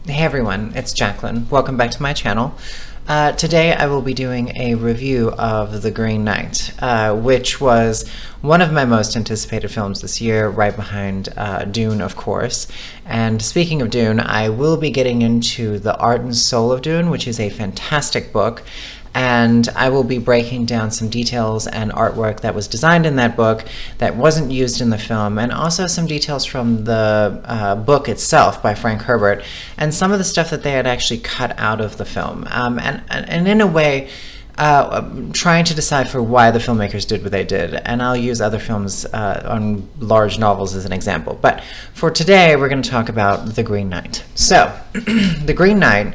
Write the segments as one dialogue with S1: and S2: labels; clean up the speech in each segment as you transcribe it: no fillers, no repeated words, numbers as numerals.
S1: Hey everyone, it's Jacqueline. Welcome back to my channel. Today I will be doing a review of The Green Knight, which was one of my most anticipated films this year, right behind Dune, of course. And speaking of Dune, I will be getting into the art and soul of Dune, which is a fantastic book. And I will be breaking down some details and artwork that was designed in that book that wasn't used in the film, and also some details from the book itself by Frank Herbert, and some of the stuff that they had actually cut out of the film. And in a way, trying to decipher why the filmmakers did what they did, and I'll use other films on large novels as an example. But for today, we're going to talk about The Green Knight. So, The Green Knight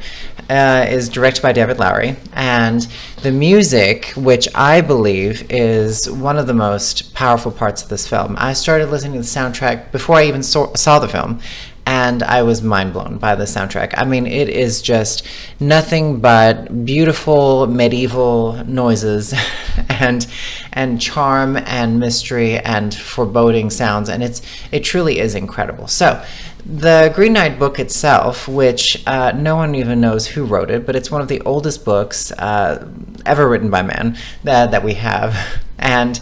S1: is directed by David Lowery, and the music, which I believe is one of the most powerful parts of this film. I started listening to the soundtrack before I even saw the film, and I was mind blown by the soundtrack. I mean, it is just nothing but beautiful medieval noises and charm and mystery and foreboding sounds, and it truly is incredible. So, the Green Knight book itself, which no one even knows who wrote it, but it's one of the oldest books ever written by man that we have, and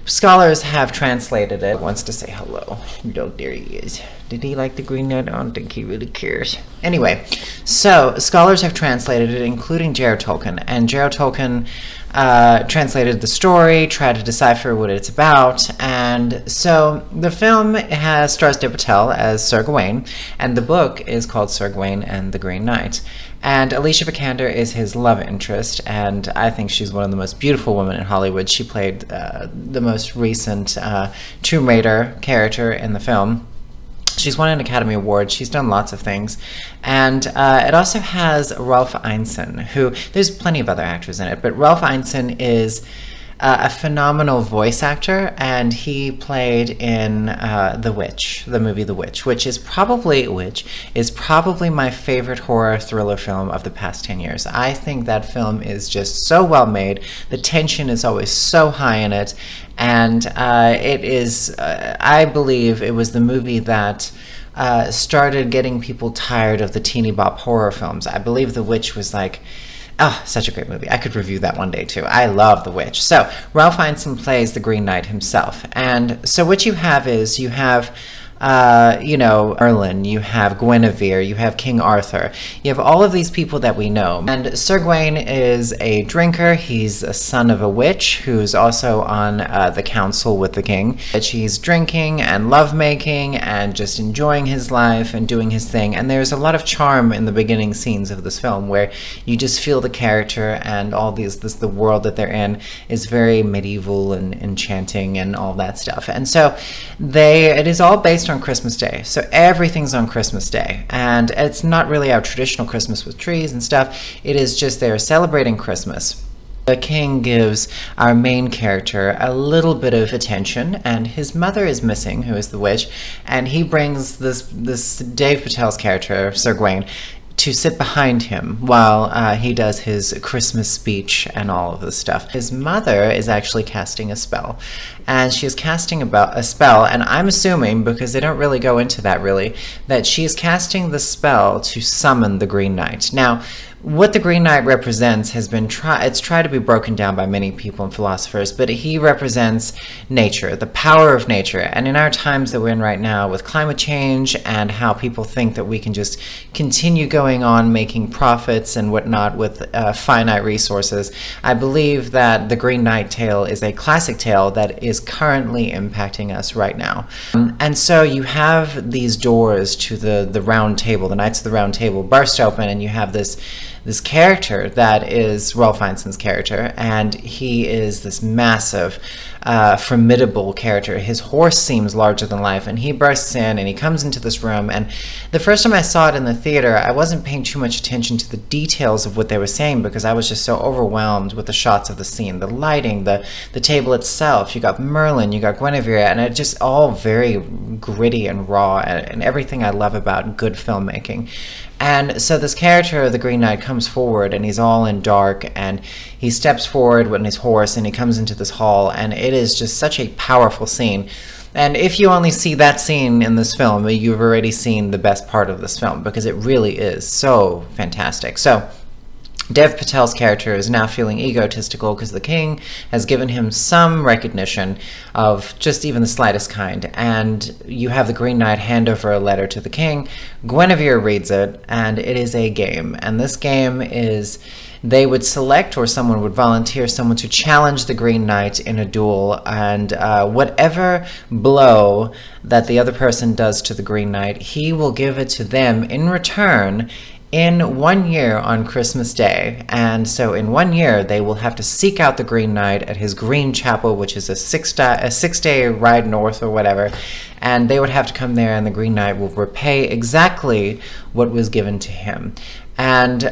S1: scholars have translated it. Wants to say hello. Oh, there he is. Did he like The Green Knight? I don't think he really cares. Anyway, so scholars have translated it, including J.R.R. Tolkien, and J.R.R. Tolkien translated the story, tried to decipher what it's about, and so the film stars Dev Patel as Sir Gawain, and the book is called Sir Gawain and the Green Knight. And Alicia Vikander is his love interest, and I think she's one of the most beautiful women in Hollywood. She played the most recent Tomb Raider character in the film. She's won an Academy Award. She's done lots of things. And it also has Ralph Ineson, who, there's plenty of other actors in it, but Ralph Ineson is a phenomenal voice actor, and he played in The Witch, the movie The Witch, which is probably my favorite horror thriller film of the past 10 years. I think that film is just so well made. The tension is always so high in it, and it is, I believe it was the movie that started getting people tired of the teeny bop horror films. I believe The Witch was like, oh, such a great movie. I could review that one day too. I love The Witch. So Ralph Ineson plays the Green Knight himself. And so what you have is, you have Merlin, you have Guinevere, you have King Arthur, you have all of these people that we know. And Sir Gawain is a drinker. He's a son of a witch who's also on the council with the king. He's drinking and lovemaking and just enjoying his life and doing his thing. And there's a lot of charm in the beginning scenes of this film where you just feel the character, and all the world that they're in is very medieval and enchanting and all that stuff. And so it is all based on Christmas Day. So everything's on Christmas Day, and it's not really our traditional Christmas with trees and stuff. It is just they're celebrating Christmas. The king gives our main character a little bit of attention, and his mother is missing, who is the witch, and he brings this Dev Patel's character, Sir Gawain, to sit behind him while he does his Christmas speech and all of this stuff. His mother is actually casting a spell, and she is casting a spell, and I'm assuming, because they don't really go into that really, that she is casting the spell to summon the Green Knight. Now, what the Green Knight represents has been it's tried to be broken down by many people and philosophers, but he represents nature, the power of nature. And in our times that we're in right now, with climate change and how people think that we can just continue going on making profits and whatnot with finite resources, I believe that the Green Knight tale is a classic tale that is currently impacting us right now. And so you have these doors to the round table, the Knights of the Round Table, burst open, and you have this character that is Ralph Ineson's character, and he is this massive, formidable character. His horse seems larger than life, and he bursts in and he comes into this room, and the first time I saw it in the theater, I wasn't paying too much attention to the details of what they were saying because I was just so overwhelmed with the shots of the scene, the lighting, the table itself. You got Merlin, you got Guinevere, and it just all very gritty and raw, and everything I love about good filmmaking. And so this character, the Green Knight, comes forward, and he's all in dark, and he steps forward with his horse, and he comes into this hall, and it is just such a powerful scene. And if you only see that scene in this film, you've already seen the best part of this film, because it really is so fantastic. So Dev Patel's character is now feeling egotistical because the king has given him some recognition of just even the slightest kind. And you have the Green Knight hand over a letter to the king. Guinevere reads it, and it is a game. And this game is, they would select, or someone would volunteer someone to challenge the Green Knight in a duel, and whatever blow that the other person does to the Green Knight, he will give it to them in return in 1 year on Christmas Day. And so in 1 year, they will have to seek out the Green Knight at his Green Chapel, which is a six-day ride north or whatever. And they would have to come there, and the Green Knight will repay exactly what was given to him. And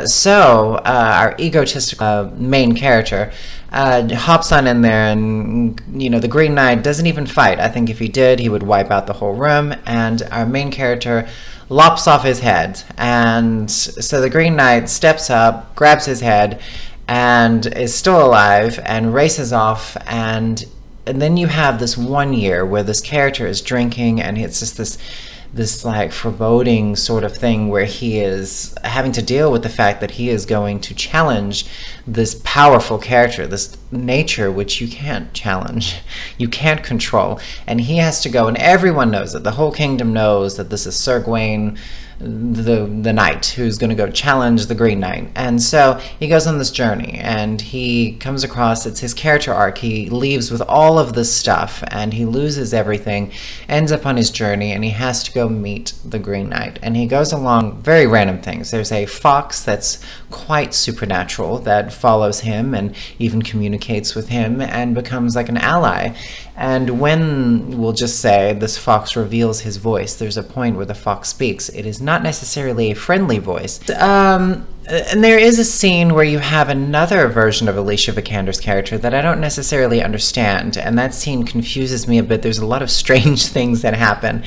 S1: so our egotistical main character hops on in there, and the Green Knight doesn't even fight. I think if he did, he would wipe out the whole room. And our main character lops off his head, and so the Green Knight steps up, grabs his head, and is still alive, and races off. And then you have this 1 year where this character is drinking, and it's just this like foreboding sort of thing where he is having to deal with the fact that he is going to challenge this powerful character, this nature which you can't challenge, you can't control, and he has to go, and everyone knows it, the whole kingdom knows that this is Sir Gawain the knight who's going to go challenge the Green Knight. And so he goes on this journey, and he comes across, it's his character arc, he leaves with all of this stuff, and he loses everything, ends up on his journey, and he has to go meet the Green Knight. And he goes along very random things. There's a fox that's quite supernatural that follows him and even communicates with him and becomes like an ally. And when, we'll just say, this fox reveals his voice, there's a point where the fox speaks. It is not necessarily a friendly voice. And there is a scene where you have another version of Alicia Vikander's character that I don't necessarily understand, and that scene confuses me a bit. There's a lot of strange things that happen.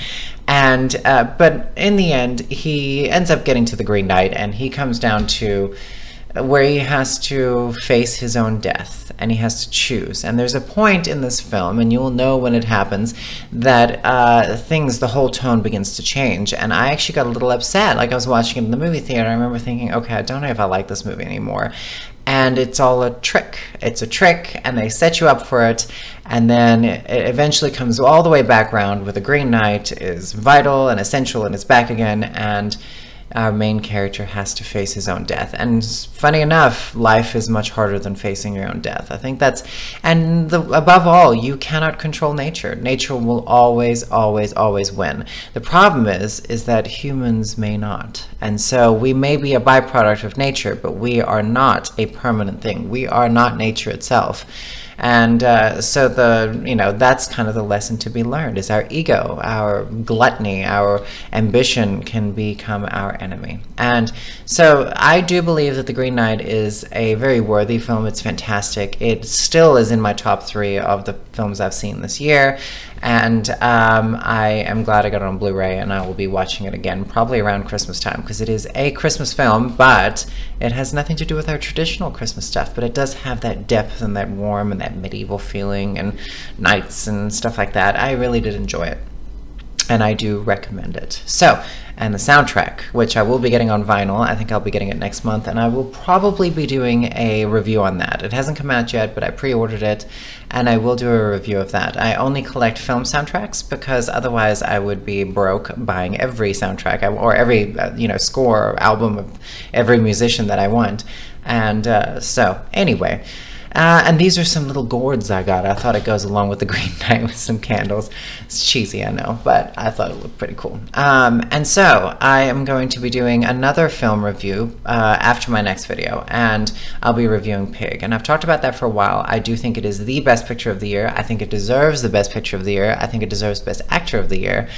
S1: And but in the end, he ends up getting to the Green Knight, and he comes down to where he has to face his own death, and he has to choose. And there's a point in this film, and you will know when it happens, that the whole tone begins to change. And I actually got a little upset. Like, I was watching it in the movie theater, I remember thinking, okay, I don't know if I like this movie anymore. And it's all a trick. It's a trick, and they set you up for it, and then it eventually comes all the way back around where the Green Knight is vital and essential, and it's back again, and our main character has to face his own death. And funny enough, life is much harder than facing your own death. I think that's, and above all, you cannot control nature. Nature will always, always, always win. The problem is that humans may not. And so we may be a byproduct of nature, but we are not a permanent thing. We are not nature itself. And so that's kind of the lesson to be learned, is our ego, our gluttony, our ambition can become our enemy. And so I do believe that The Green Knight is a very worthy film. It's fantastic. It still is in my top 3 of the films I've seen this year. And I am glad I got it on Blu-ray, and I will be watching it again probably around Christmas time, because it is a Christmas film, but it has nothing to do with our traditional Christmas stuff, but it does have that depth and that warm and that medieval feeling and knights and stuff like that. I really did enjoy it, and I do recommend it. So, and the soundtrack, which I will be getting on vinyl. I think I'll be getting it next month, and I will probably be doing a review on that. It hasn't come out yet, but I pre-ordered it, and I will do a review of that. I only collect film soundtracks because otherwise I would be broke buying every soundtrack or every score or album of every musician that I want. And so anyway. And these are some little gourds I got. I thought it goes along with the Green Knight with some candles. It's cheesy, I know, but I thought it looked pretty cool. And so I am going to be doing another film review after my next video, and I'll be reviewing Pig. And I've talked about that for a while. I do think it is the best picture of the year. I think it deserves the best picture of the year. I think it deserves best actor of the year.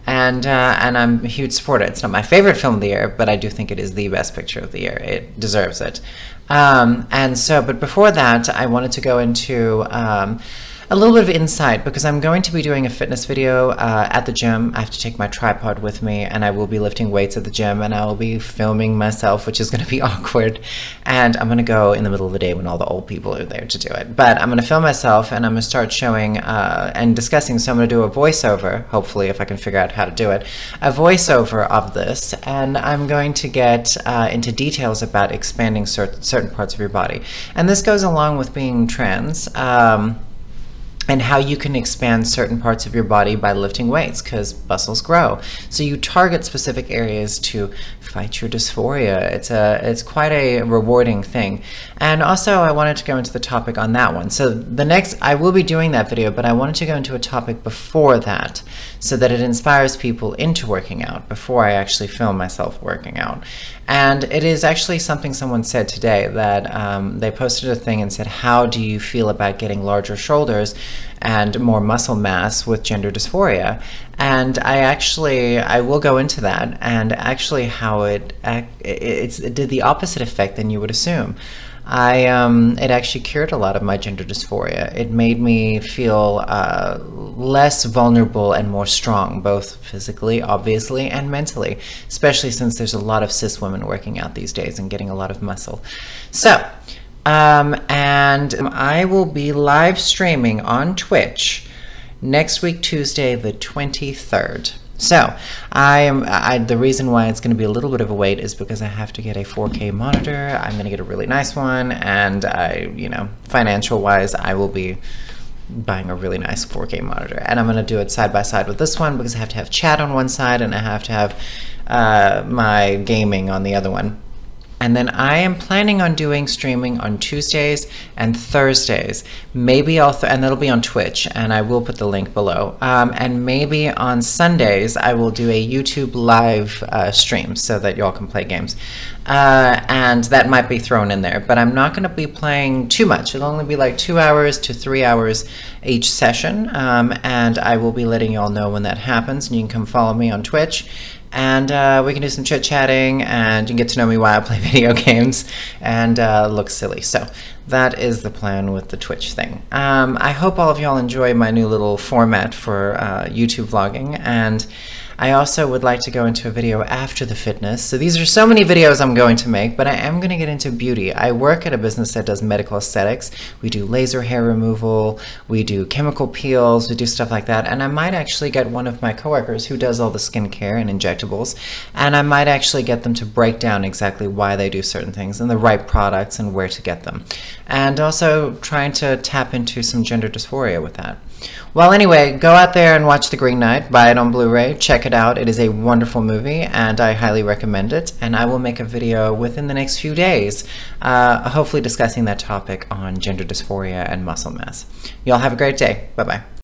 S1: And I'm a huge supporter. It's not my favorite film of the year, but I do think it is the best picture of the year. It deserves it. And so, but before that, I wanted to go into a a little bit of insight, because I'm going to be doing a fitness video at the gym. I have to take my tripod with me, and I will be lifting weights at the gym, and I will be filming myself, which is going to be awkward. And I'm going to go in the middle of the day when all the old people are there to do it. But I'm going to film myself, and I'm going to start showing and discussing. So I'm going to do a voiceover, hopefully, if I can figure out how to do it, a voiceover of this, and I'm going to get into details about expanding certain parts of your body. And this goes along with being trans, and how you can expand certain parts of your body by lifting weights, because muscles grow. So you target specific areas to fight your dysphoria. It's quite a rewarding thing. And also I wanted to go into the topic on that one. So the next, I will be doing that video, but I wanted to go into a topic before that so that it inspires people into working out before I actually film myself working out. And it is actually something someone said today, that they posted a thing and said, how do you feel about getting larger shoulders and more muscle mass with gender dysphoria? And I will go into that, and actually how it did the opposite effect than you would assume. It actually cured a lot of my gender dysphoria. It made me feel less vulnerable and more strong, both physically, obviously, and mentally, especially since there's a lot of cis women working out these days and getting a lot of muscle. So, and I will be live streaming on Twitch next week, Tuesday, the 23rd. So the reason why it's going to be a little bit of a wait is because I have to get a 4K monitor. I'm going to get a really nice one, and financial wise, I will be buying a really nice 4K monitor, and I'm going to do it side by side with this one, because I have to have chat on one side and I have to have my gaming on the other one. And then I am planning on doing streaming on Tuesdays and Thursdays. Maybe and that'll be on Twitch, and I will put the link below. And maybe on Sundays I will do a YouTube live stream so that y'all can play games. And that might be thrown in there, but I'm not going to be playing too much. It'll only be like 2 hours to 3 hours each session, and I will be letting y'all know when that happens, and you can come follow me on Twitch. And we can do some chit-chatting, and you can get to know me while I play video games and look silly. So that is the plan with the Twitch thing. I hope all of y'all enjoy my new little format for YouTube vlogging, and I also would like to go into a video after the fitness. So these are so many videos I'm going to make, but I am going to get into beauty. I work at a business that does medical aesthetics. We do laser hair removal, we do chemical peels, we do stuff like that. And I might actually get one of my coworkers who does all the skincare and injectables, and I might actually get them to break down exactly why they do certain things and the right products and where to get them. And also trying to tap into some gender dysphoria with that. Well, anyway, go out there and watch The Green Knight, buy it on Blu-ray, check it out. It is a wonderful movie, and I highly recommend it. And I will make a video within the next few days, hopefully discussing that topic on gender dysphoria and muscle mass. Y'all have a great day. Bye-bye.